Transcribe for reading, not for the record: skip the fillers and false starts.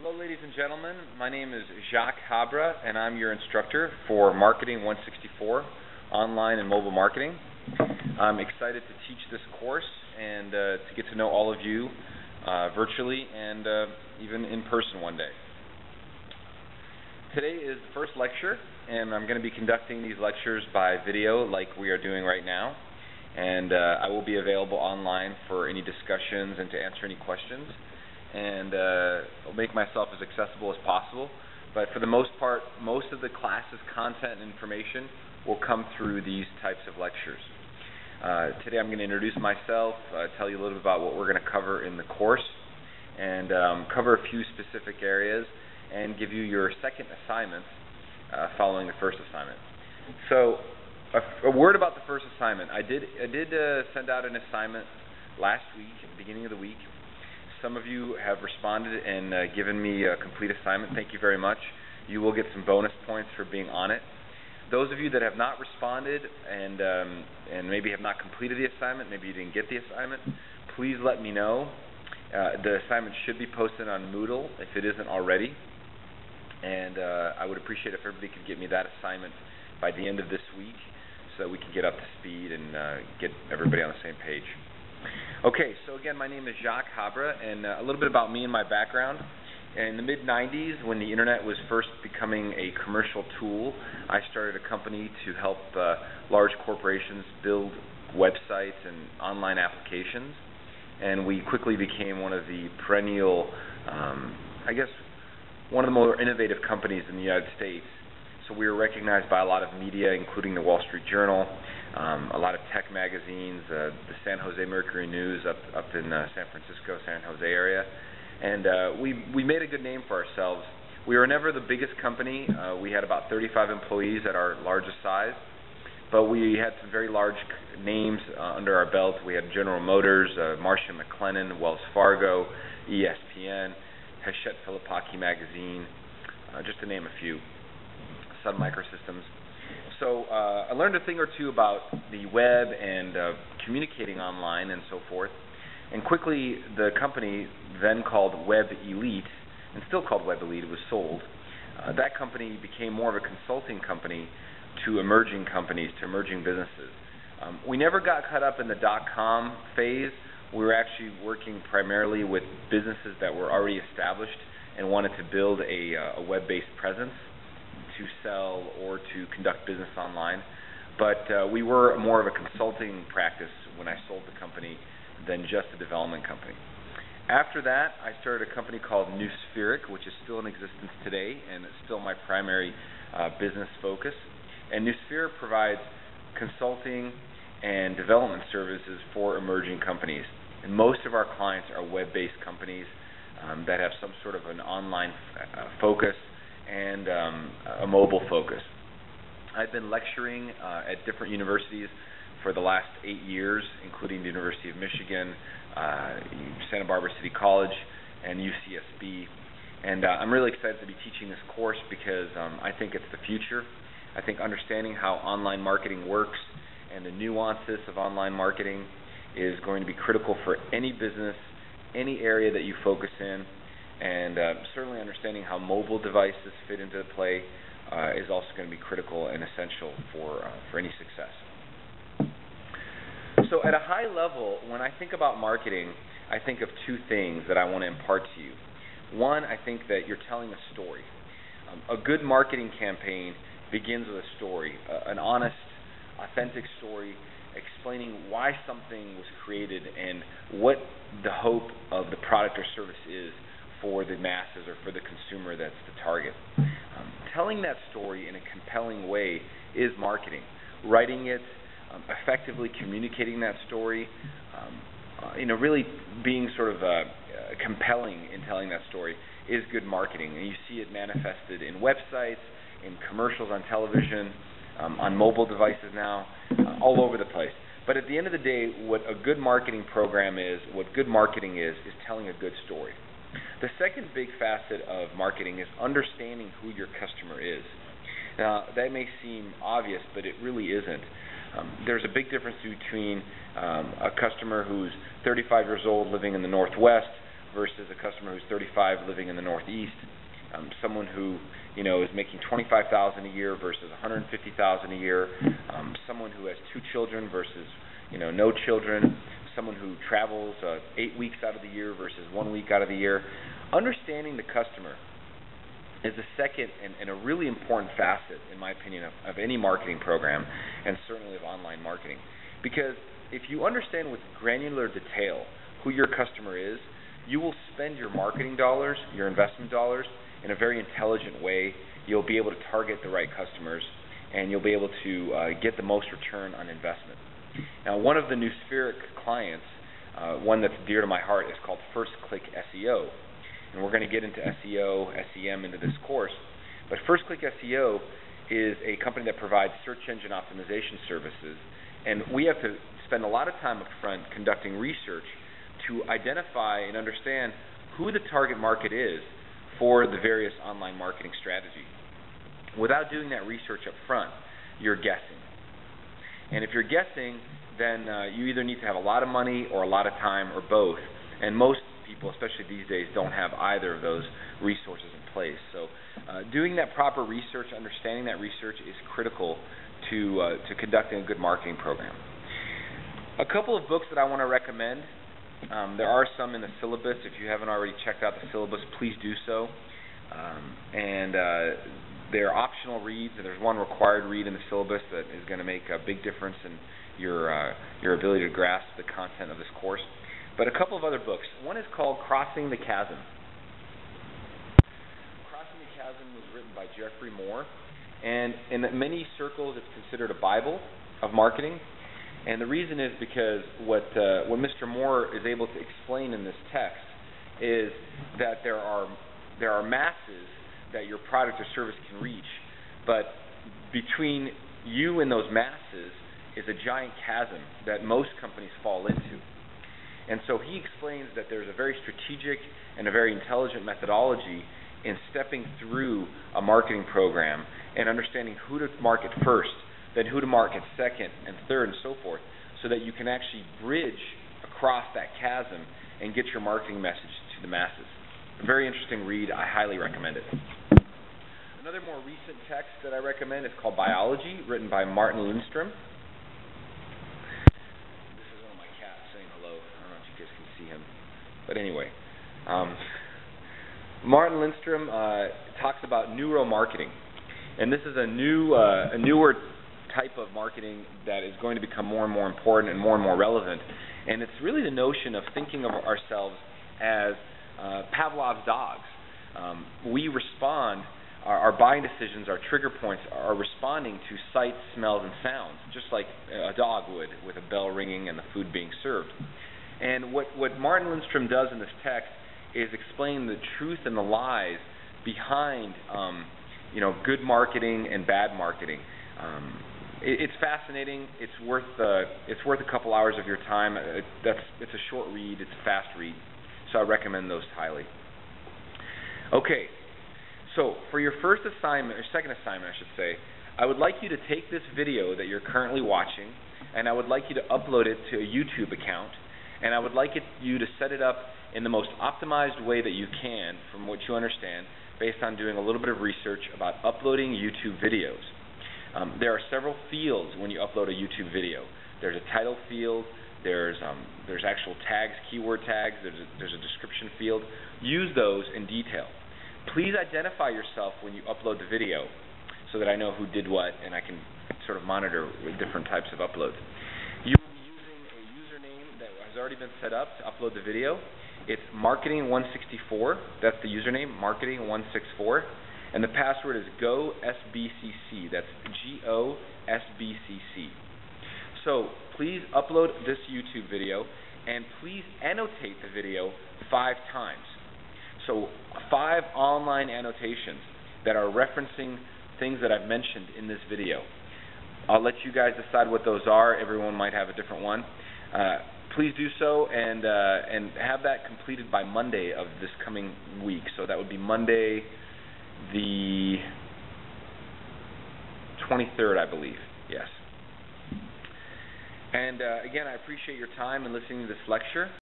Hello ladies and gentlemen, my name is Jacques Habra and I'm your instructor for Marketing 164, Online and Mobile Marketing. I'm excited to teach this course and to get to know all of you virtually and even in person one day. Today is the first lecture and I'm going to be conducting these lectures by video like we are doing right now, and I will be available online for any discussions and to answer any questions, and I'll make myself as accessible as possible. But for the most part, most of the class's content and information will come through these types of lectures. Today I'm going to introduce myself, tell you a little bit about what we're going to cover in the course, and cover a few specific areas, and give you your second assignment following the first assignment. So a word about the first assignment. I did send out an assignment last week, at the beginning of the week. Some of you have responded and given me a complete assignment. Thank you very much. You will get some bonus points for being on it. Those of you that have not responded and maybe have not completed the assignment, maybe you didn't get the assignment, please let me know. The assignment should be posted on Moodle if it isn't already, and I would appreciate if everybody could get me that assignment by the end of this week so that we can get up to speed and get everybody on the same page. Okay, so again, my name is Jacques Habra, and a little bit about me and my background. In the mid-90s, when the internet was first becoming a commercial tool, I started a company to help large corporations build websites and online applications, and we quickly became one of the perennial, one of the more innovative companies in the United States. So we were recognized by a lot of media, including the Wall Street Journal, a lot of tech magazines, the San Jose Mercury News up in San Francisco, San Jose area, and we made a good name for ourselves. We were never the biggest company. We had about 35 employees at our largest size, but we had some very large names under our belt. We had General Motors, Marsh & McLennan, Wells Fargo, ESPN, Hachette Philipaki magazine, just to name a few, Sun Microsystems. So I learned a thing or two about the web and communicating online and so forth. And quickly, the company, then called Web Elite, and still called Web Elite, it was sold. That company became more of a consulting company to emerging companies, to emerging businesses. We never got caught up in the dot-com phase. We were actually working primarily with businesses that were already established and wanted to build a web-based presence to sell or to conduct business online. But we were more of a consulting practice when I sold the company than just a development company. After that, I started a company called Noosperic, which is still in existence today, and it's still my primary business focus. And Noosperic provides consulting and development services for emerging companies. And most of our clients are web-based companies that have some sort of an online focus and a mobile focus. I've been lecturing at different universities for the last 8 years, including the University of Michigan, Santa Barbara City College, and UCSB. And I'm really excited to be teaching this course because I think it's the future. I think understanding how online marketing works and the nuances of online marketing is going to be critical for any business, any area that you focus in, and certainly understanding how mobile devices fit into play is also going to be critical and essential for any success. So at a high level, when I think about marketing, I think of two things that I want to impart to you. One, I think that you're telling a story. A good marketing campaign begins with a story, an honest, authentic story explaining why something was created and what the hope of the product or service is for the masses or for the consumer that's the target. Telling that story in a compelling way is marketing. Writing it, effectively communicating that story, really being sort of compelling in telling that story is good marketing. And you see it manifested in websites, in commercials on television, on mobile devices now, all over the place. But at the end of the day, what a good marketing program is, what good marketing is telling a good story. The second big facet of marketing is understanding who your customer is. Now, that may seem obvious, but it really isn't. There's a big difference between a customer who's 35 years old living in the Northwest versus a customer who's 35 living in the Northeast, someone who is making $25,000 a year versus $150,000 a year, someone who has 2 children versus no children, someone who travels 8 weeks out of the year versus 1 week out of the year. Understanding the customer is a second and a really important facet, in my opinion, of any marketing program, and certainly of online marketing. Because if you understand with granular detail who your customer is, you will spend your marketing dollars, your investment dollars, in a very intelligent way. You'll be able to target the right customers, and you'll be able to get the most return on investment. Now, one of the Noosperic clients, one that's dear to my heart, is called First Click SEO. And we're going to get into SEO, SEM into this course. But First Click SEO is a company that provides search engine optimization services. And we have to spend a lot of time up front conducting research to identify and understand who the target market is for the various online marketing strategies. Without doing that research up front, you're guessing. And if you're guessing, then you either need to have a lot of money or a lot of time or both. And most people, especially these days, don't have either of those resources in place. So doing that proper research, understanding that research is critical to conducting a good marketing program. A couple of books that I want to recommend. There are some in the syllabus. If you haven't already checked out the syllabus, please do so. They're optional reads, and there's one required read in the syllabus that is going to make a big difference in your ability to grasp the content of this course. But a couple of other books. One is called Crossing the Chasm. Crossing the Chasm was written by Geoffrey Moore, and in many circles it's considered a Bible of marketing. And the reason is because what Mr. Moore is able to explain in this text is that there are masses that your product or service can reach, but between you and those masses is a giant chasm that most companies fall into. And so he explains that there's a very strategic and a very intelligent methodology in stepping through a marketing program and understanding who to market first, then who to market second and third and so forth, so that you can actually bridge across that chasm and get your marketing message to the masses. A very interesting read. I highly recommend it. Another more recent text that I recommend is called Biology, written by Martin Lindstrom. This is one of my cats saying hello. I don't know if you guys can see him. But anyway, Martin Lindstrom talks about neuromarketing. And this is a newer type of marketing that is going to become more and more important and more relevant. And it's really the notion of thinking of ourselves as Pavlov's dogs. We respond, our buying decisions, our trigger points are responding to sights, smells, and sounds, just like a dog would with a bell ringing and the food being served. And what Martin Lindstrom does in this text is explain the truth and the lies behind good marketing and bad marketing. It's fascinating. It's worth a couple hours of your time. It's a short read. It's a fast read. So I recommend those highly. Okay. So for your first assignment, or second assignment, I should say, I would like you to take this video that you're currently watching, and I would like you to upload it to a YouTube account, and I would like you to set it up in the most optimized way that you can, from what you understand, based on doing a little bit of research about uploading YouTube videos. There are several fields when you upload a YouTube video. There's a title field, there's actual tags, keyword tags, there's a description field. Use those in detail. Please identify yourself when you upload the video so that I know who did what and I can sort of monitor with different types of uploads. You will be using a username that has already been set up to upload the video. It's marketing164. That's the username, marketing164. And the password is GOSBCC. That's GOSBCC. So please upload this YouTube video and please annotate the video 5 times. So 5 online annotations that are referencing things that I've mentioned in this video. I'll let you guys decide what those are. Everyone might have a different one. Please do so and have that completed by Monday of this coming week. So that would be Monday the 23rd, I believe. Yes. And again, I appreciate your time in listening to this lecture.